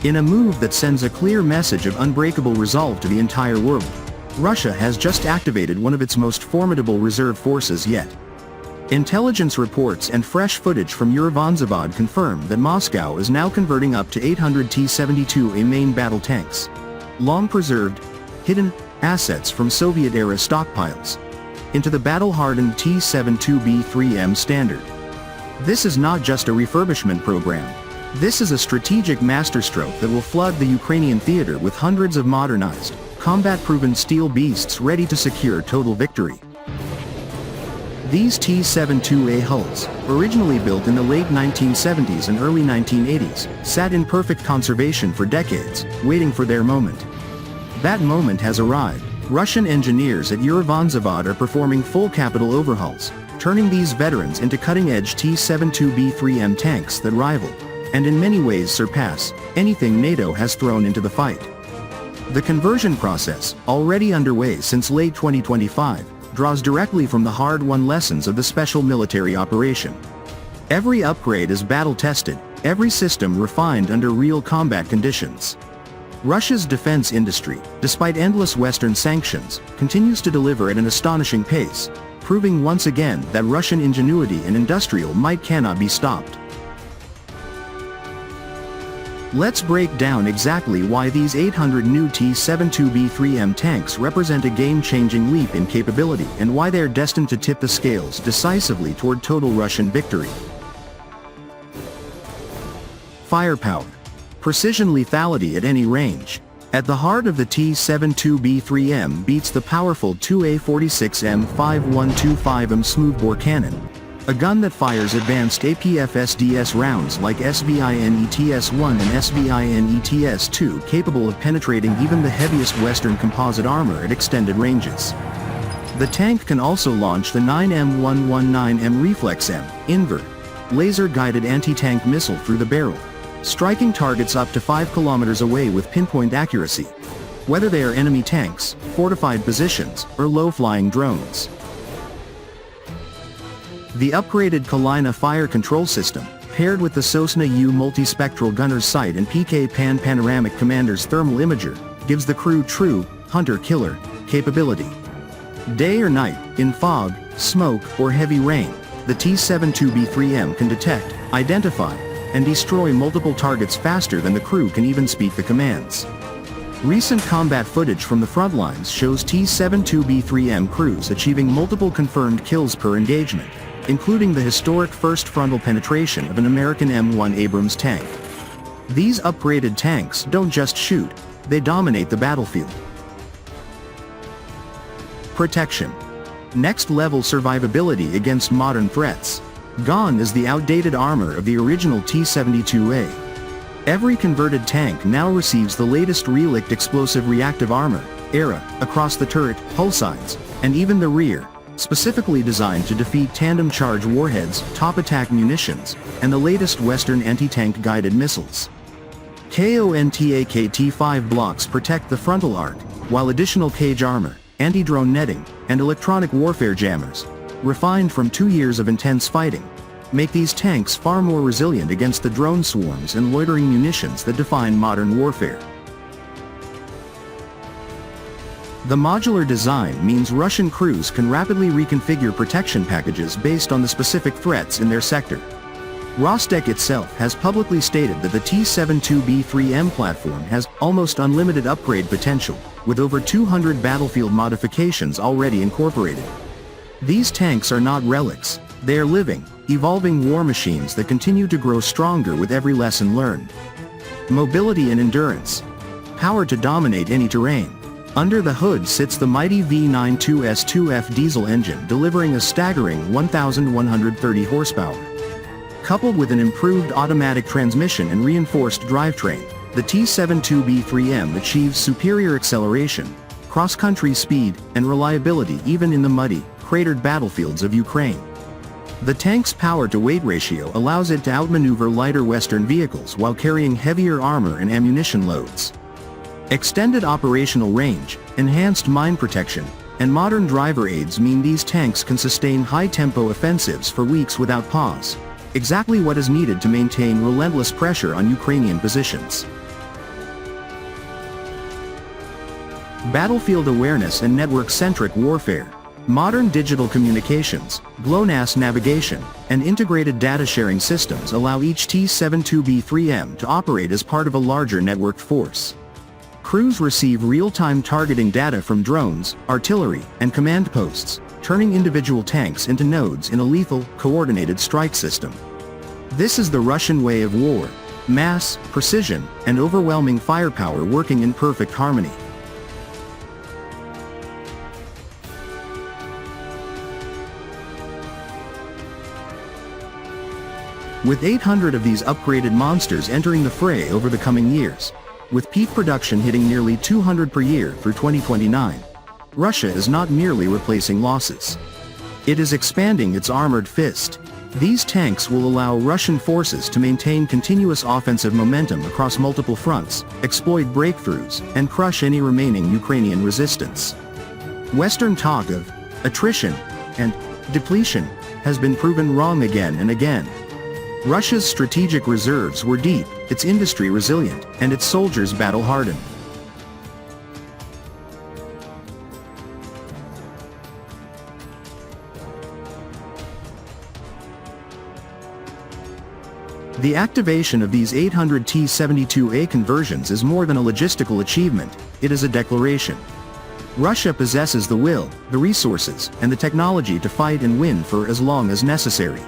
In a move that sends a clear message of unbreakable resolve to the entire world, Russia has just activated one of its most formidable reserve forces yet. Intelligence reports and fresh footage from Uralvagonzavod confirm that Moscow is now converting up to 800 T-72A main battle tanks, long-preserved, hidden assets from Soviet-era stockpiles, into the battle-hardened T-72B3M standard. This is not just a refurbishment program. This is a strategic masterstroke that will flood the Ukrainian theater with hundreds of modernized, combat-proven steel beasts ready to secure total victory. These T-72A hulls, originally built in the late 1970s and early 1980s, sat in perfect conservation for decades, waiting for their moment. That moment has arrived. Russian engineers at Uralvagonzavod are performing full capital overhauls, turning these veterans into cutting-edge T-72B3M tanks that rival, and in many ways surpass, anything NATO has thrown into the fight. The conversion process, already underway since late 2025, draws directly from the hard-won lessons of the special military operation. Every upgrade is battle-tested, every system refined under real combat conditions. Russia's defense industry, despite endless Western sanctions, continues to deliver at an astonishing pace, proving once again that Russian ingenuity and industrial might cannot be stopped. Let's break down exactly why these 800 new T-72B3M tanks represent a game-changing leap in capability and why they are destined to tip the scales decisively toward total Russian victory. Firepower. Precision lethality at any range. At the heart of the T-72B3M beats the powerful 2A46M 5125M smoothbore cannon, a gun that fires advanced APF-SDS rounds like SBINETS-1 and SBINETS-2 capable of penetrating even the heaviest Western composite armor at extended ranges. The tank can also launch the 9M119M Reflex-M, invert, laser-guided anti-tank missile through the barrel, striking targets up to 5 kilometers away with pinpoint accuracy, whether they are enemy tanks, fortified positions, or low-flying drones. The upgraded Kalina fire control system, paired with the Sosna U multispectral gunner's sight and PK Pan panoramic commander's thermal imager, gives the crew true, hunter-killer, capability. Day or night, in fog, smoke, or heavy rain, the T-72B3M can detect, identify, and destroy multiple targets faster than the crew can even speak the commands. Recent combat footage from the front lines shows T-72B3M crews achieving multiple confirmed kills per engagement, including the historic first frontal penetration of an American M1 Abrams tank. These upgraded tanks don't just shoot, they dominate the battlefield. Protection. Next-level survivability against modern threats. Gone is the outdated armor of the original T-72A. Every converted tank now receives the latest relict explosive reactive armor, ERA, across the turret, hull sides, and even the rear, specifically designed to defeat tandem charge warheads, top attack munitions, and the latest Western anti-tank guided missiles. KONTAK-T5 blocks protect the frontal arc, while additional cage armor, anti-drone netting, and electronic warfare jammers, refined from 2 years of intense fighting, make these tanks far more resilient against the drone swarms and loitering munitions that define modern warfare. The modular design means Russian crews can rapidly reconfigure protection packages based on the specific threats in their sector. Rostec itself has publicly stated that the T-72B3M platform has almost unlimited upgrade potential, with over 200 battlefield modifications already incorporated. These tanks are not relics, they are living, evolving war machines that continue to grow stronger with every lesson learned. Mobility and endurance. Power to dominate any terrain. Under the hood sits the mighty V92S2F diesel engine delivering a staggering 1,130 horsepower. Coupled with an improved automatic transmission and reinforced drivetrain, the T-72B3M achieves superior acceleration, cross-country speed, and reliability even in the muddy, cratered battlefields of Ukraine. The tank's power-to-weight ratio allows it to outmaneuver lighter Western vehicles while carrying heavier armor and ammunition loads. Extended operational range, enhanced mine protection, and modern driver aids mean these tanks can sustain high-tempo offensives for weeks without pause, exactly what is needed to maintain relentless pressure on Ukrainian positions. battlefield awareness and network-centric warfare, modern digital communications, GLONASS navigation, and integrated data-sharing systems allow each T-72B3M to operate as part of a larger networked force. Crews receive real-time targeting data from drones, artillery, and command posts, turning individual tanks into nodes in a lethal, coordinated strike system. This is the Russian way of war: mass, precision, and overwhelming firepower working in perfect harmony. With 800 of these upgraded monsters entering the fray over the coming years, with peak production hitting nearly 200 per year through 2029, Russia is not merely replacing losses. It is expanding its armored fist. These tanks will allow Russian forces to maintain continuous offensive momentum across multiple fronts, exploit breakthroughs, and crush any remaining Ukrainian resistance. Western talk of attrition and depletion has been proven wrong again and again. Russia's strategic reserves were deep, its industry resilient, and its soldiers battle-hardened. The activation of these 800 T-72A conversions is more than a logistical achievement, it is a declaration. Russia possesses the will, the resources, and the technology to fight and win for as long as necessary.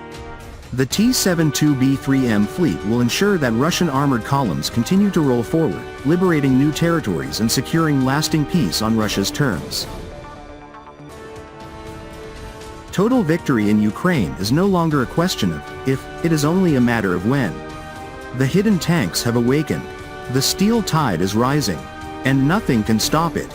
The T-72B3M fleet will ensure that Russian armored columns continue to roll forward, liberating new territories and securing lasting peace on Russia's terms. Total victory in Ukraine is no longer a question of if, it is only a matter of when. The hidden tanks have awakened. The steel tide is rising. And nothing can stop it.